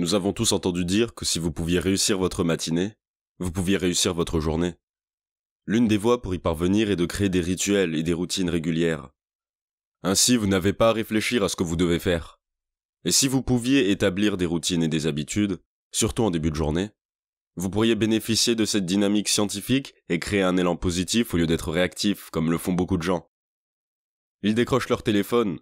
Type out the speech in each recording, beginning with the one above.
Nous avons tous entendu dire que si vous pouviez réussir votre matinée, vous pouviez réussir votre journée. L'une des voies pour y parvenir est de créer des rituels et des routines régulières. Ainsi, vous n'avez pas à réfléchir à ce que vous devez faire. Et si vous pouviez établir des routines et des habitudes, surtout en début de journée, vous pourriez bénéficier de cette dynamique scientifique et créer un élan positif au lieu d'être réactif, comme le font beaucoup de gens. Ils décrochent leur téléphone,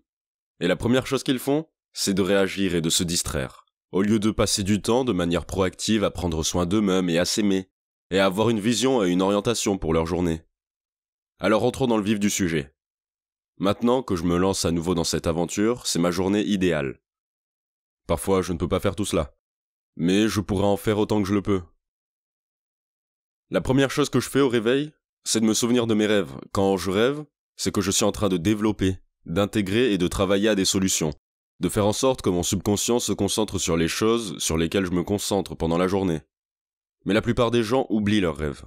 et la première chose qu'ils font, c'est de réagir et de se distraire, au lieu de passer du temps de manière proactive à prendre soin d'eux-mêmes et à s'aimer, et à avoir une vision et une orientation pour leur journée. Alors entrons dans le vif du sujet. Maintenant que je me lance à nouveau dans cette aventure, c'est ma journée idéale. Parfois, je ne peux pas faire tout cela, mais je pourrai en faire autant que je le peux. La première chose que je fais au réveil, c'est de me souvenir de mes rêves. Quand je rêve, c'est que je suis en train de développer, d'intégrer et de travailler à des solutions, de faire en sorte que mon subconscient se concentre sur les choses sur lesquelles je me concentre pendant la journée. Mais la plupart des gens oublient leurs rêves.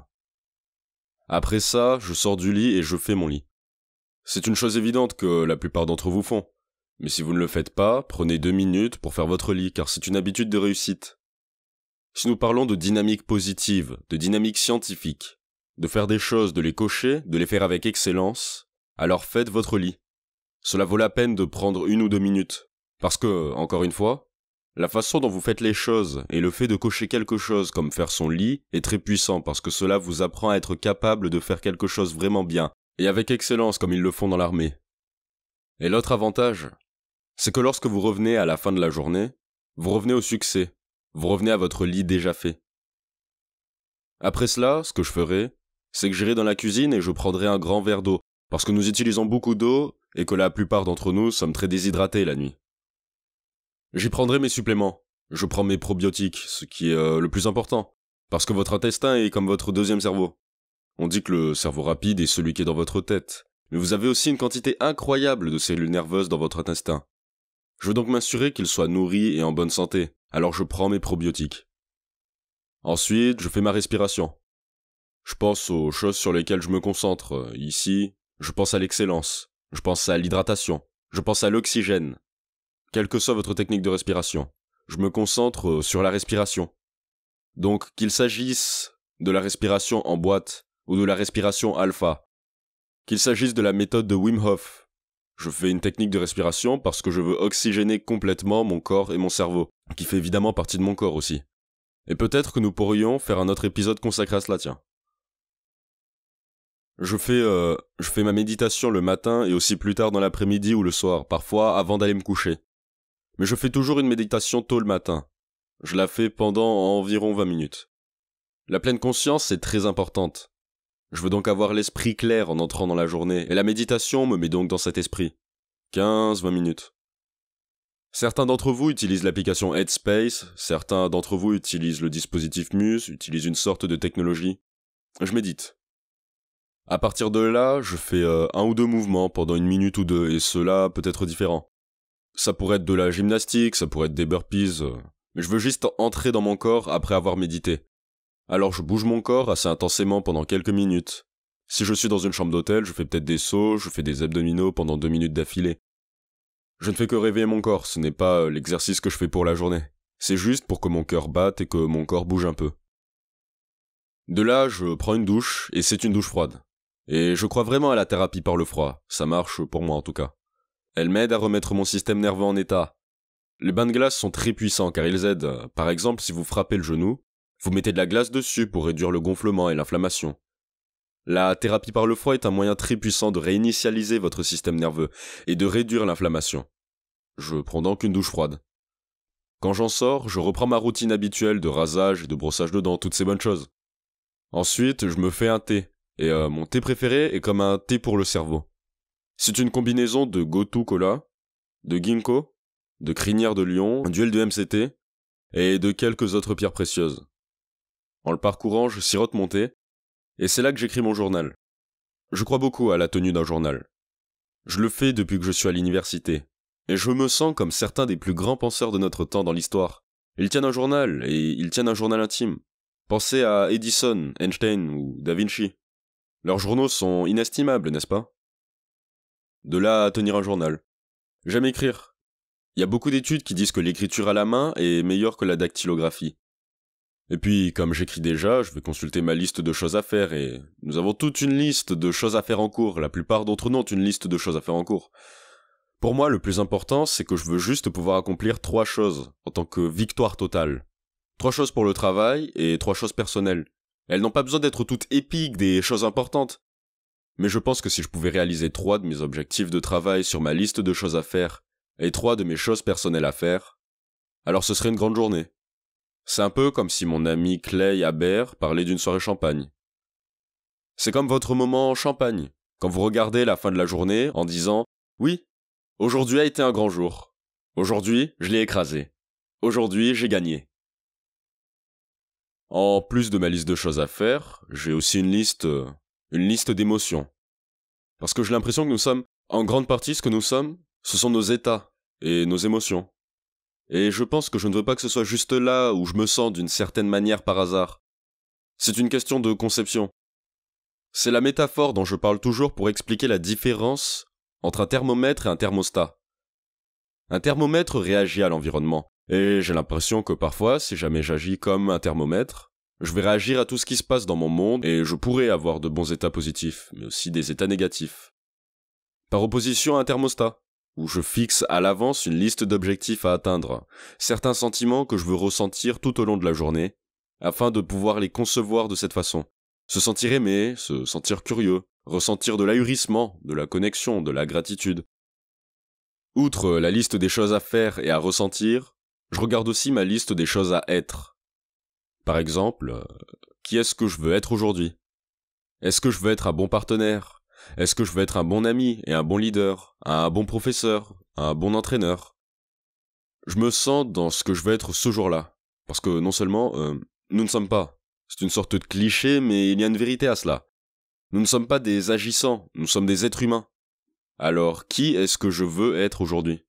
Après ça, je sors du lit et je fais mon lit. C'est une chose évidente que la plupart d'entre vous font. Mais si vous ne le faites pas, prenez 2 minutes pour faire votre lit, car c'est une habitude de réussite. Si nous parlons de dynamique positive, de dynamique scientifique, de faire des choses, de les cocher, de les faire avec excellence, alors faites votre lit. Cela vaut la peine de prendre 1 ou 2 minutes. Parce que, encore une fois, la façon dont vous faites les choses et le fait de cocher quelque chose comme faire son lit est très puissant parce que cela vous apprend à être capable de faire quelque chose vraiment bien et avec excellence comme ils le font dans l'armée. Et l'autre avantage, c'est que lorsque vous revenez à la fin de la journée, vous revenez au succès, vous revenez à votre lit déjà fait. Après cela, ce que je ferai, c'est que j'irai dans la cuisine et je prendrai un grand verre d'eau, parce que nous utilisons beaucoup d'eau et que la plupart d'entre nous sommes très déshydratés la nuit. J'y prendrai mes suppléments. Je prends mes probiotiques, ce qui est le plus important, parce que votre intestin est comme votre deuxième cerveau. On dit que le cerveau rapide est celui qui est dans votre tête, mais vous avez aussi une quantité incroyable de cellules nerveuses dans votre intestin. Je veux donc m'assurer qu'ils soient nourris et en bonne santé, alors je prends mes probiotiques. Ensuite, je fais ma respiration. Je pense aux choses sur lesquelles je me concentre. Ici, je pense à l'excellence, je pense à l'hydratation, je pense à l'oxygène. Quelle que soit votre technique de respiration, je me concentre sur la respiration. Donc, qu'il s'agisse de la respiration en boîte ou de la respiration alpha, qu'il s'agisse de la méthode de Wim Hof, je fais une technique de respiration parce que je veux oxygéner complètement mon corps et mon cerveau, qui fait évidemment partie de mon corps aussi. Et peut-être que nous pourrions faire un autre épisode consacré à cela, tiens. Je fais ma méditation le matin et aussi plus tard dans l'après-midi ou le soir, parfois avant d'aller me coucher. Mais je fais toujours une méditation tôt le matin. Je la fais pendant environ 20 minutes. La pleine conscience est très importante. Je veux donc avoir l'esprit clair en entrant dans la journée, et la méditation me met donc dans cet esprit. 15-20 minutes. Certains d'entre vous utilisent l'application Headspace, certains d'entre vous utilisent le dispositif Muse, utilisent une sorte de technologie. Je médite. À partir de là, je fais 1 ou 2 mouvements pendant 1 minute ou 2, et cela peut être différent. Ça pourrait être de la gymnastique, ça pourrait être des burpees, mais je veux juste entrer dans mon corps après avoir médité. Alors je bouge mon corps assez intensément pendant quelques minutes. Si je suis dans une chambre d'hôtel, je fais peut-être des sauts, je fais des abdominaux pendant 2 minutes d'affilée. Je ne fais que réveiller mon corps, ce n'est pas l'exercice que je fais pour la journée. C'est juste pour que mon cœur batte et que mon corps bouge un peu. De là, je prends une douche, et c'est une douche froide. Et je crois vraiment à la thérapie par le froid, ça marche pour moi en tout cas. Elle m'aide à remettre mon système nerveux en état. Les bains de glace sont très puissants car ils aident. Par exemple, si vous frappez le genou, vous mettez de la glace dessus pour réduire le gonflement et l'inflammation. La thérapie par le froid est un moyen très puissant de réinitialiser votre système nerveux et de réduire l'inflammation. Je prends donc une douche froide. Quand j'en sors, je reprends ma routine habituelle de rasage et de brossage de dents, toutes ces bonnes choses. Ensuite, je me fais un thé, et mon thé préféré est comme un thé pour le cerveau. C'est une combinaison de Gotu Kola, de Ginkgo, de crinière de lion, d'huile de MCT, et de quelques autres pierres précieuses. En le parcourant, je sirote mon thé, et c'est là que j'écris mon journal. Je crois beaucoup à la tenue d'un journal. Je le fais depuis que je suis à l'université, et je me sens comme certains des plus grands penseurs de notre temps dans l'histoire. Ils tiennent un journal, et ils tiennent un journal intime. Pensez à Edison, Einstein ou Da Vinci. Leurs journaux sont inestimables, n'est-ce pas ? De là à tenir un journal. J'aime écrire. Il y a beaucoup d'études qui disent que l'écriture à la main est meilleure que la dactylographie. Et puis, comme j'écris déjà, je vais consulter ma liste de choses à faire et nous avons toute une liste de choses à faire en cours. La plupart d'entre nous ont une liste de choses à faire en cours. Pour moi, le plus important, c'est que je veux juste pouvoir accomplir 3 choses en tant que victoire totale. 3 choses pour le travail et 3 choses personnelles. Elles n'ont pas besoin d'être toutes épiques, des choses importantes. Mais je pense que si je pouvais réaliser 3 de mes objectifs de travail sur ma liste de choses à faire et 3 de mes choses personnelles à faire, alors ce serait une grande journée. C'est un peu comme si mon ami Clay Habert parlait d'une soirée champagne. C'est comme votre moment champagne, quand vous regardez la fin de la journée en disant « Oui, aujourd'hui a été un grand jour. Aujourd'hui, je l'ai écrasé. Aujourd'hui, j'ai gagné. » En plus de ma liste de choses à faire, j'ai aussi une liste d'émotions. Parce que j'ai l'impression que nous sommes, en grande partie ce que nous sommes, ce sont nos états et nos émotions. Et je pense que je ne veux pas que ce soit juste là où je me sens d'une certaine manière par hasard. C'est une question de conception. C'est la métaphore dont je parle toujours pour expliquer la différence entre un thermomètre et un thermostat. Un thermomètre réagit à l'environnement, et j'ai l'impression que parfois, si jamais j'agis comme un thermomètre, je vais réagir à tout ce qui se passe dans mon monde et je pourrais avoir de bons états positifs, mais aussi des états négatifs. Par opposition à un thermostat, où je fixe à l'avance une liste d'objectifs à atteindre, certains sentiments que je veux ressentir tout au long de la journée, afin de pouvoir les concevoir de cette façon. Se sentir aimé, se sentir curieux, ressentir de l'ahurissement, de la connexion, de la gratitude. Outre la liste des choses à faire et à ressentir, je regarde aussi ma liste des choses à être. Par exemple, qui est-ce que je veux être aujourd'hui? Est-ce que je veux être un bon partenaire? Est-ce que je veux être un bon ami et un bon leader, un bon professeur, un bon entraîneur? Je me sens dans ce que je veux être ce jour-là. Parce que non seulement, nous ne sommes pas. C'est une sorte de cliché, mais il y a une vérité à cela. Nous ne sommes pas des agissants, nous sommes des êtres humains. Alors, qui est-ce que je veux être aujourd'hui?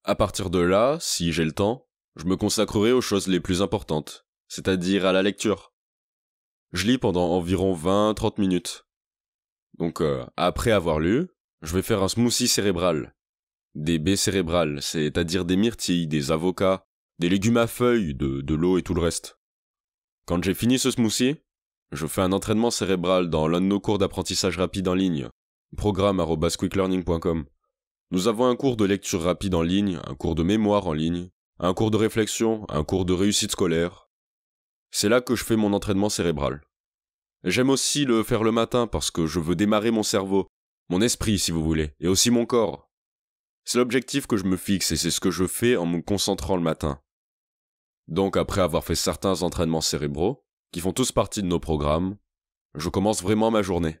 À partir de là, si j'ai le temps, je me consacrerai aux choses les plus importantes, c'est-à-dire à la lecture. Je lis pendant environ 20-30 minutes. Donc, après avoir lu, je vais faire un smoothie cérébral. Des baies cérébrales, c'est-à-dire des myrtilles, des avocats, des légumes à feuilles, de l'eau et tout le reste. Quand j'ai fini ce smoothie, je fais un entraînement cérébral dans l'un de nos cours d'apprentissage rapide en ligne, programme@quicklearning.com. Nous avons un cours de lecture rapide en ligne, un cours de mémoire en ligne, un cours de réflexion, un cours de réussite scolaire. C'est là que je fais mon entraînement cérébral. J'aime aussi le faire le matin parce que je veux démarrer mon cerveau, mon esprit si vous voulez, et aussi mon corps. C'est l'objectif que je me fixe et c'est ce que je fais en me concentrant le matin. Donc après avoir fait certains entraînements cérébraux, qui font tous partie de nos programmes, je commence vraiment ma journée.